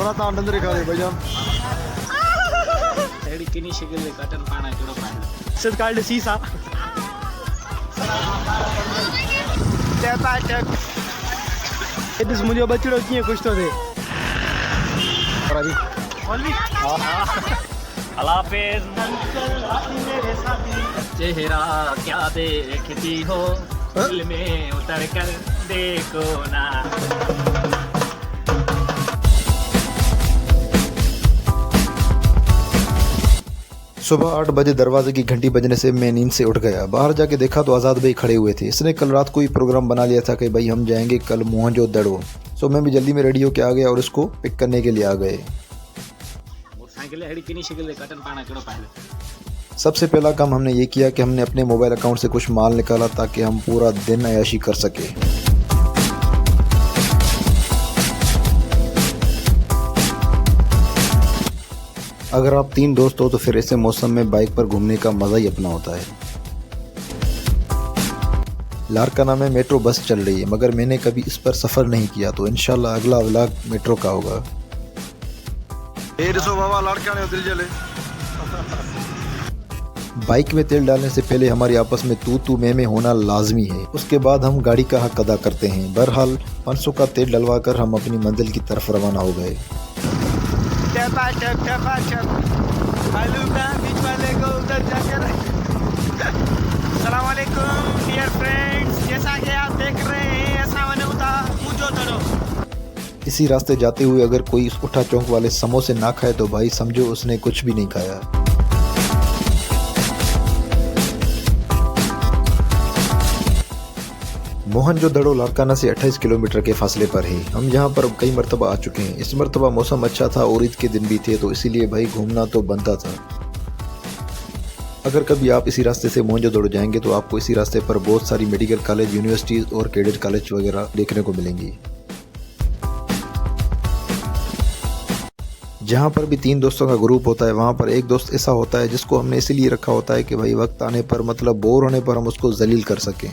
आता आनंद रे काळे भैया किनी शिकले कटन पाना केडो पाडलं सद काढले सीसा इस मुझे बच्चों की कुछ तो थे हाफिज चेहरा क्या देखती हो दिल में उतर कर देखो ना। सुबह 8 बजे दरवाजे की घंटी बजने से मैं नींद से उठ गया। बाहर जाके देखा तो आज़ाद भाई खड़े हुए थे। इसने कल रात को ही प्रोग्राम बना लिया था कि भाई हम जाएंगे कल मोहनजोदड़ो। सो मैं भी जल्दी में रेडी होके आ गया और इसको पिक करने के लिए आ गए। सबसे पहला काम हमने ये किया कि हमने अपने मोबाइल अकाउंट से कुछ माल निकाला ताकि हम पूरा दिन अय्याशी कर सके। अगर आप 3 दोस्त हो तो फिर ऐसे मौसम में बाइक पर घूमने का मज़ा ही अपना होता है। लारकाना में मेट्रो बस चल रही है मगर मैंने कभी इस पर सफ़र नहीं किया तो इंशाल्लाह अगला व्लॉग मेट्रो का होगा। बाइक में तेल डालने से पहले हमारी आपस में तू मैं होना लाजमी है। उसके बाद हम गाड़ी का हक अदा करते हैं। बहरहाल 500 का तेल डलवाकर हम अपनी मंजिल की तरफ रवाना हो गए। अस्सलाम वालेकुम डियर फ्रेंड्स, जैसा कि आप देख रहे हैं ऐसा मैंने उता मोहनजोदड़ो। इसी रास्ते जाते हुए अगर कोई इस उठा चौक वाले समोसे ना खाए तो भाई समझो उसने कुछ भी नहीं खाया। मोहनजोदड़ो लारकाना से 28 किलोमीटर के फासले पर है। हम यहाँ पर कई मरतबा आ चुके हैं। इस मरतबा मौसम अच्छा था और ईद के दिन भी थे तो इसीलिए भाई घूमना तो बनता था। अगर कभी आप इसी रास्ते से मोहनजोदड़ो जाएंगे तो आपको इसी रास्ते पर बहुत सारी मेडिकल कॉलेज, यूनिवर्सिटीज़ और कैडेट कॉलेज वगैरह देखने को मिलेंगी। जहाँ पर भी 3 दोस्तों का ग्रुप होता है वहाँ पर एक दोस्त ऐसा होता है जिसको हमने इसीलिए रखा होता है कि भाई वक्त आने पर मतलब बोर होने पर हम उसको जलील कर सकें।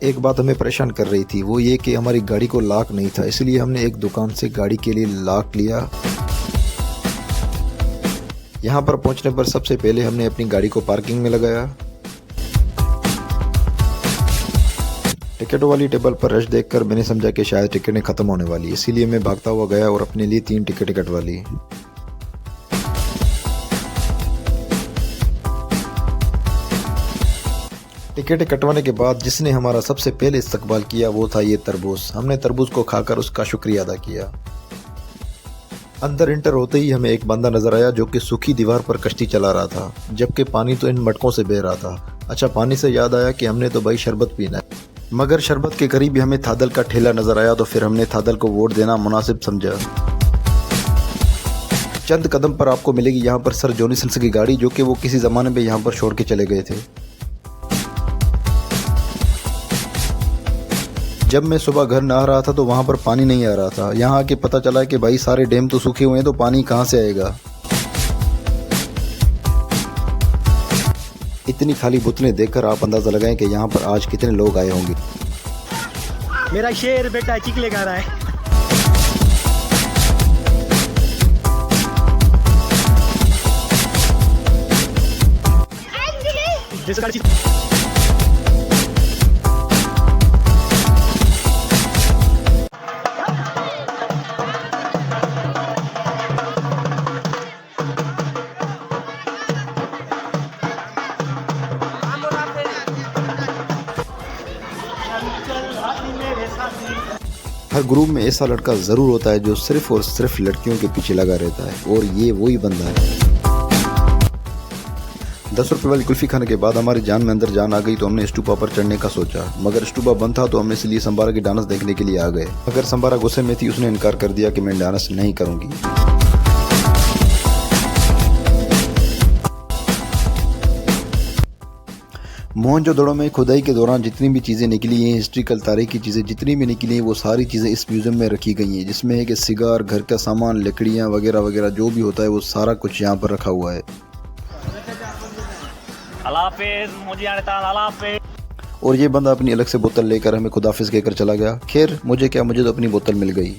एक बात हमें परेशान कर रही थी वो ये कि हमारी गाड़ी को लॉक नहीं था, इसलिए हमने एक दुकान से गाड़ी के लिए लॉक लिया। यहाँ पर पहुँचने पर सबसे पहले हमने अपनी गाड़ी को पार्किंग में लगाया। टिकटों वाली टेबल पर रश देखकर मैंने समझा कि शायद टिकटें ख़त्म होने वाली, इसीलिए मैं भागता हुआ गया और अपने लिए 3 टिकट वाली। टिकट कटवाने के बाद जिसने हमारा सबसे पहले इस्तकबाल किया वो था ये तरबूज। हमने तरबूज को खाकर उसका शुक्रिया अदा किया। अंदर इंटर होते ही हमें एक बंदा नजर आया जो कि सूखी दीवार पर कश्ती चला रहा था, जबकि पानी तो इन मटकों से बह रहा था। अच्छा, पानी से याद आया कि हमने तो भाई शरबत पीना है, मगर शरबत के करीब ही हमें थादल का ठेला नजर आया तो फिर हमने थादल को वोट देना मुनासिब समझा। चंद कदम पर आपको मिलेगी यहाँ पर सर जॉनी सिंस की गाड़ी, जो कि वो किसी ज़माने में यहाँ पर छोड़ के चले गए थे। जब मैं सुबह घर न आ रहा था तो वहाँ पर पानी नहीं आ रहा था। यहाँ आके पता चला कि भाई सारे डैम तो सूखे हुए हैं तो पानी कहाँ से आएगा। इतनी खाली बोतलें देखकर आप अंदाज़ा लगाएं कि यहाँ पर आज कितने लोग आए होंगे। मेरा शेर बेटा चिकले गा रहा है। हर ग्रुप में ऐसा लड़का ज़रूर होता है जो सिर्फ और सिर्फ लड़कियों के पीछे लगा रहता है, और ये वही बंदा है। 10 रुपये वाली कुल्फ़ी खाने के बाद हमारी जान में अंदर जान आ गई तो हमने स्टूपा पर चढ़ने का सोचा, मगर स्टूपा बंद था तो हमने इसलिए संबारा की डांस देखने के लिए आ गए। अगर संबारा गुस्से में थी, उसने इनकार कर दिया कि मैं डांस नहीं करूँगी। मोहनजोदड़ो में खुदाई के दौरान जितनी भी चीज़ें निकली हैं, हिस्ट्रिकल तारीखी चीज़ें जितनी भी निकली हैं, वो सारी चीज़ें इस म्यूज़ियम में रखी गई हैं, जिसमें है कि सिगार, घर का सामान, लकड़ियाँ वगैरह वगैरह जो भी होता है वो सारा कुछ यहाँ पर रखा हुआ है। अल्लाह हाफिज मुझे आने था अल्लाह हाफिज। और ये बंदा अपनी अलग से बोतल लेकर हमें खुदाफिज कहकर चला गया। खैर मुझे क्या, मुझे तो अपनी बोतल मिल गई।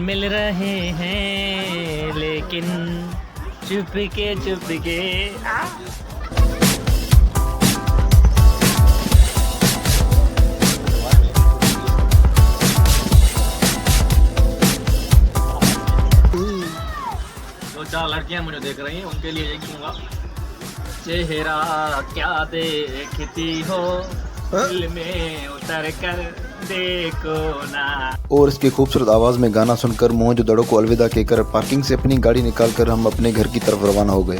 मिल रहे हैं लेकिन चुपके चुपके। दो चार लड़कियां मुझे देख रही हैं, उनके लिए यही कहूँगा, चेहरा क्या देखती हो दिल में उतर कर देखो ना। और इसकी खूबसूरत आवाज़ में गाना सुनकर मोहनजोदड़ो को अलविदा कहकर पार्किंग से अपनी गाड़ी निकालकर हम अपने घर की तरफ रवाना हो गए।